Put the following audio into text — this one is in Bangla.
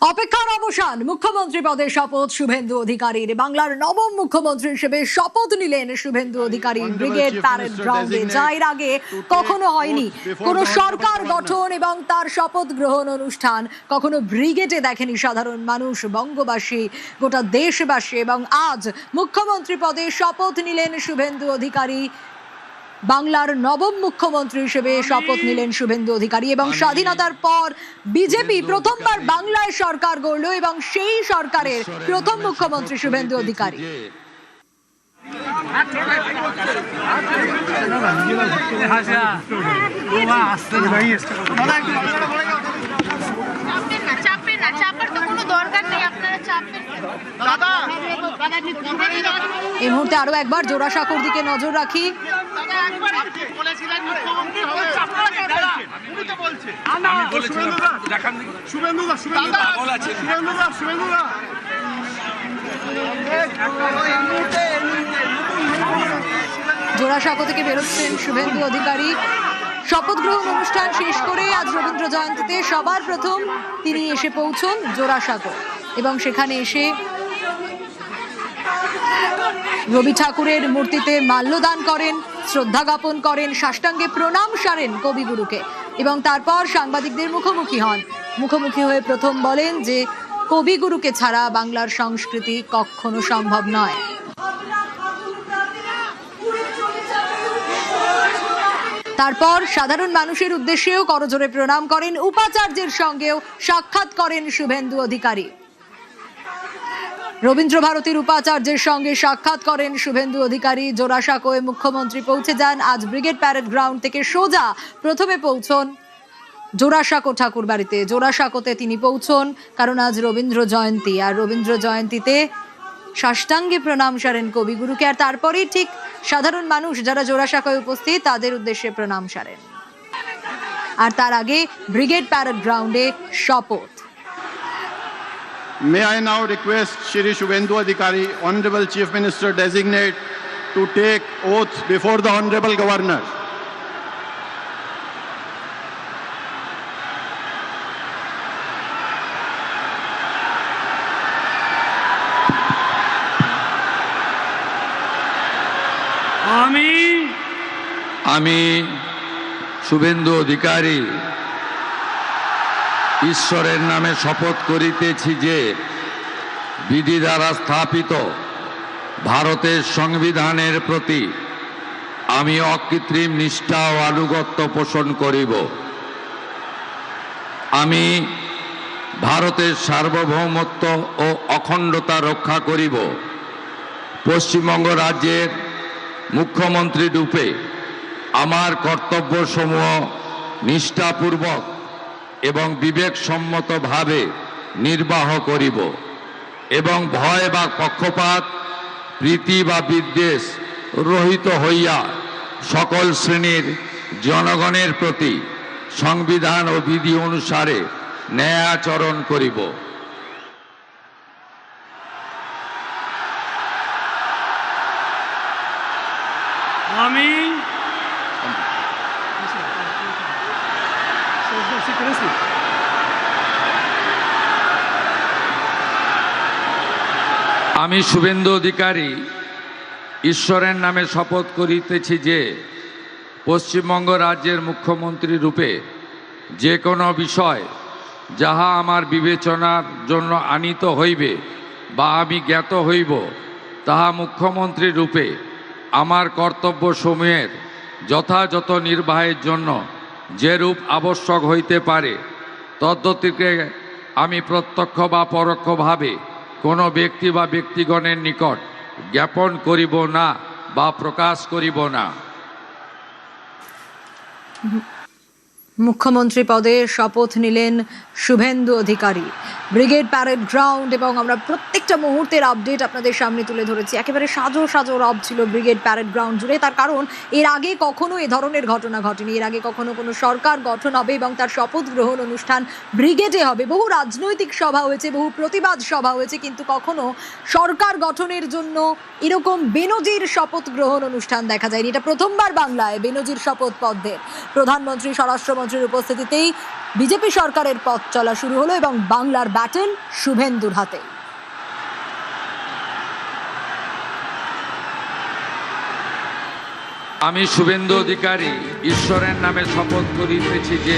অপেক্ষার অবসান, মুখ্যমন্ত্রী পদে শপথ শুভেন্দু অধিকারীর। বাংলার নবম মুখ্যমন্ত্রী হিসেবে শপথ নিলেন শুভেন্দু অধিকারী ব্রিগেড প্যারেড গ্রাউন্ডে। যা এর আগে কখনো হয়নি। কোনো সরকার গঠন এবং তার শপথ গ্রহণ অনুষ্ঠান কখনো ব্রিগেডে দেখেনি সাধারণ মানুষ, বঙ্গবাসী, গোটা দেশবাসী। এবং আজ মুখ্যমন্ত্রী পদে শপথ নিলেন শুভেন্দু অধিকারী। বাংলার নবম মুখ্যমন্ত্রী হিসেবে শপথ নিলেন শুভেন্দু অধিকারী। এবং স্বাধীনতার পর বিজেপি প্রথমবার বাংলায় সরকার গড়ল এবং সেই সরকারের প্রথম মুখ্যমন্ত্রী শুভেন্দু অধিকারী। এই মুহূর্তে আরো একবার জোড়াসাঁকোর দিকে নজর রাখি। জোড়াসাঁকো থেকে বেরোচ্ছেন শুভেন্দু অধিকারী। শপথ গ্রহণ অনুষ্ঠান শেষ করে আজ রবীন্দ্র জয়ন্তীতে সবার প্রথম তিনি এসে পৌঁছন জোড়াসাঁকো এবং সেখানে এসে রবি ঠাকুরের মূর্তিতে মাল্যদান করেন, শ্রদ্ধা জ্ঞাপন করেন, সাষ্টাঙ্গে প্রণাম সারেন কবিগুরুকে এবং তারপর সাংবাদিকদের মুখোমুখি হয়ে প্রথম বলেন যে কবিগুরুকে ছাড়া বাংলার সংস্কৃতি কখনো সম্ভব নয়। তারপর সাধারণ মানুষের উদ্দেশ্যেও করজোড়ে প্রণাম করেন, উপাচার্যের সঙ্গেও সাক্ষাৎ করেন শুভেন্দু অধিকারী। রবীন্দ্র ভারতীর উপাচার্যের সঙ্গে সাক্ষাৎ করেন শুভেন্দু অধিকারী। জোড়াসাঁকোয় মুখ্যমন্ত্রী পৌঁছে যান। আজ ব্রিগেড প্যারেড গ্রাউন্ড থেকে সোজা প্রথমে পৌঁছন জোড়াসাঁকো ঠাকুর বাড়িতে। জোড়াসাঁকোতে তিনি পৌঁছন কারণ আজ রবীন্দ্র জয়ন্তী, আর রবীন্দ্র জয়ন্তীতে সাষ্টাঙ্গে প্রণাম সারেন কবিগুরুকে, আর তারপরেই ঠিক সাধারণ মানুষ যারা জোড়াসাঁকোয় উপস্থিত তাদের উদ্দেশ্যে প্রণাম সারেন। আর তার আগে ব্রিগেড প্যারেড গ্রাউন্ডে শপথ। May I now request Shri Shubhendu Adhikari, Honorable Chief Minister Designate, to take oath before the Honorable Governor. আমি শুভেন্দু অধিকারী ঈশ্বরের নামে শপথ করিতেছি যে বিধি দ্বারা স্থাপিত ভারতের সংবিধানের প্রতি আমি অকৃত্রিম নিষ্ঠা ও আনুগত্য পোষণ করিব। আমি ভারতের সার্বভৌমত্ব ও অখণ্ডতা রক্ষা করিব। পশ্চিমবঙ্গ রাজ্যের মুখ্যমন্ত্রী রূপে আমার কর্তব্যসমূহ নিষ্ঠাপূর্বক এবং বিবেকসম্মতভাবে নির্বাহ করিব এবং ভয় বা পক্ষপাত, প্রীতি বা বিদ্বেষ রহিত হইয়া সকল শ্রেণীর জনগণের প্রতি সংবিধান ও বিধি অনুসারে ন্যায় আচরণ করিব। আমি শুভেন্দু অধিকারী ঈশ্বরের নামে শপথ করিতেছি যে পশ্চিমবঙ্গ রাজ্যের মুখ্যমন্ত্রী রূপে যে কোনো বিষয় যাহা আমার বিবেচনার জন্য আনীত হইবে বা আমি জ্ঞাত হইব, তাহা মুখ্যমন্ত্রী রূপে আমার কর্তব্যসমূহের যথাযথ নির্বাহের জন্য যেরূপ আবশ্যক হইতে পারে তদ্গতিকে আমি প্রত্যক্ষ বা পরোক্ষভাবে কোনো ব্যক্তি বা ব্যক্তিগণের নিকট জ্ঞাপন করিব না বা প্রকাশ করিব না। মুখ্যমন্ত্রী পদে শপথ নিলেন Suvendu Adhikari brigade parade ground এবং আমরা প্রত্যেকটা মুহূর্তের আপডেট আপনাদের সামনে তুলে ধরেছি। একেবারে সাজো সাজো রব ছিল ব্রিগেড প্যারেড গ্রাউন্ড জুড়ে, তার কারণ এর আগে কখনো এ ধরনের ঘটনা ঘটেনি। এর আগে কখনো কোনো সরকার গঠন হবে এবং তার শপথ গ্রহণ অনুষ্ঠান ব্রিগেডে হবে। বহু রাজনৈতিক সভা হয়েছে, বহু প্রতিবাদ সভা হয়েছে, কিন্তু কখনো সরকার গঠনের জন্য এরকম বেনজির শপথ গ্রহণ অনুষ্ঠান দেখা যায়নি। এটা প্রথমবার বাংলায় বেনজির শপথ পদ্মের। প্রধানমন্ত্রী, স্বরাষ্ট্রমন্ত্রীর উপস্থিতিতেই বিজেপি সরকারের পথ চলা শুরু হলো এবং বাংলার ব্যাটন শুভেন্দুর হাতে। আমি শুভেন্দু অধিকারী ঈশ্বরের নামে শপথ করিতেছি যে